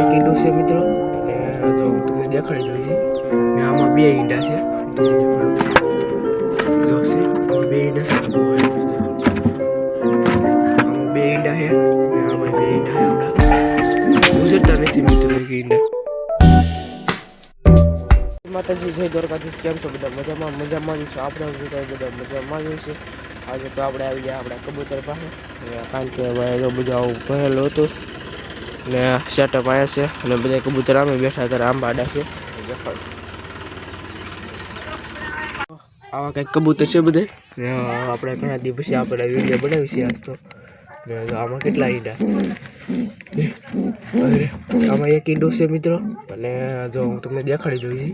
ઈંડો છે મિત્રો અને જો હું તમને દેખાડી દઉં છું ને આમાં બે ઈંડા છે જો છે આમાં બે ઈંડા છે આમાં બે ઈંડા છે ને આમાં બે ઈંડા છે આપણા ઉજરતા નથી મિત્રો એક ઈંડા માતાજી જય દ્વારકાધીશ કેમ છો બધા મજામાં જ છો આપણે બધા મજામાં જ છે આજે તો આપણે આવી ગયા આપણા કબૂતર પાસે કારણ કે હવે બધું આવું ભરેલું હતું ને સેટઅપ આવ્યા છે અને બધા કબૂતર આમે બેઠા ત્યારે આંબાડા છે આવા કંઈક કબૂતર છે બધે આપણે ઘણા દિવસ પછી આપણે વિડીયો બનાવી છે આજ તો આમાં કેટલા ઈંડા આમાં એક ઈંડો છે મિત્રો અને જો હું તમને દેખાડી દઉં છું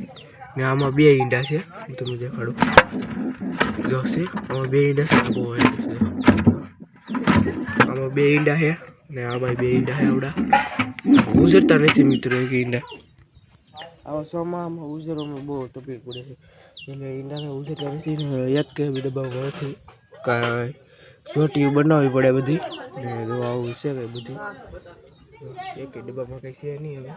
ને આમાં બે ઈંડા છે હું તમને દેખાડું જો છે આમાં બે ઈંડા છે આમાં બે ઈંડા છે ને આમાં બે ઈંડા છે આવડા ઉજરતા નથી મિત્રો એક ઈંડા આવા સોમાં ઉજરવામાં બહુ તકલીફ પડે છે એટલે ઈંડાને ઉજરતા નથી ને એક કે ડબ્બામાં નથી કાંઈ ચોટીઓ બનાવવી પડે બધી ને જો આવું છે કે બધી એક ડબ્બામાં કંઈ છે નહીં હવે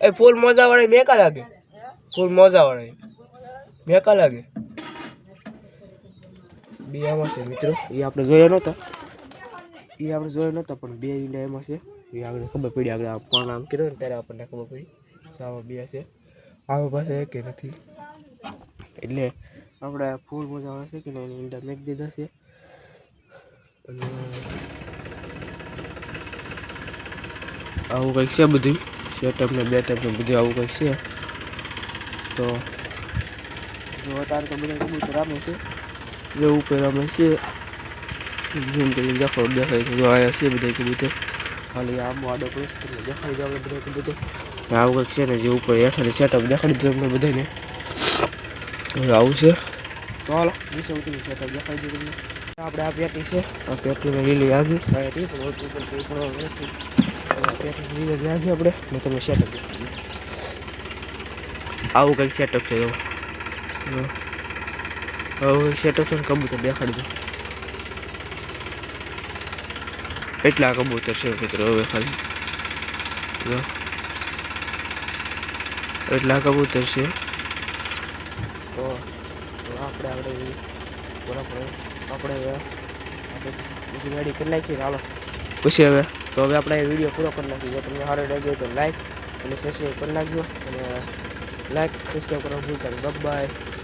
એ ફૂલ મોજા વાળી મેકા લાગે ફૂલ મોજા વાળી મેકા લાગે બે આમાં છે મિત્રો એ આપણે જોયા નહોતા પણ બે ઈંડા એમાં છે એ આપણે ખબર પડી આપણે પણ આમ કર્યો ને ત્યારે આપણને ખબર પડી આમાં બે છે આમાં પાસે કે નથી એટલે આપણે ફૂલ મોજા વાળા છે કે ઈંડા મેક દીધા છે અને આવું કંઈક છે બધું સેટઅપ ને બેટઅપ ને બધું આવું કંઈક છે તો જો અત્યારે તો બધા કબૂતર રમે છે જે ઉપર રમે છે ઝૂમ કરીને દેખાય જો આવ્યા છે બધા કબૂતર ખાલી આમ આડો પ્રેસ કરીને દેખાડી જાય બધા કબૂતર આવું કંઈક છે ને જે ઉપર હેઠળ સેટઅપ દેખાડી દઉં તમને બધાને આવું છે તો હાલો નીચે ઉતરી સેટઅપ દેખાડી દઉં તમને આપણે આ પેટી છે આ પેટીને લીલી આગી પેટી પણ નથી પેટી લીલી આગી આપણે ને તમે સેટઅપ આવું કંઈક સેટઅપ છે આવું સેટઅપ છે ને કબૂતર દેખાડી દઉં એટલા કબૂતર છે મિત્રો હવે ખાલી એટલા કબૂતર છે તો આપણે બધું રેડી કરી નાખીએ હાલો પછી હવે તો હવે આપણે વિડીયો પૂરો કરી નાખીએ જો તમને સારો લાગ્યો તો લાઈક અને સબસ્ક્રાઈબ કરી નાખજો અને લાઈક સબસ્ક્રાઈબ કરવા ભૂલતા નહીં બાય.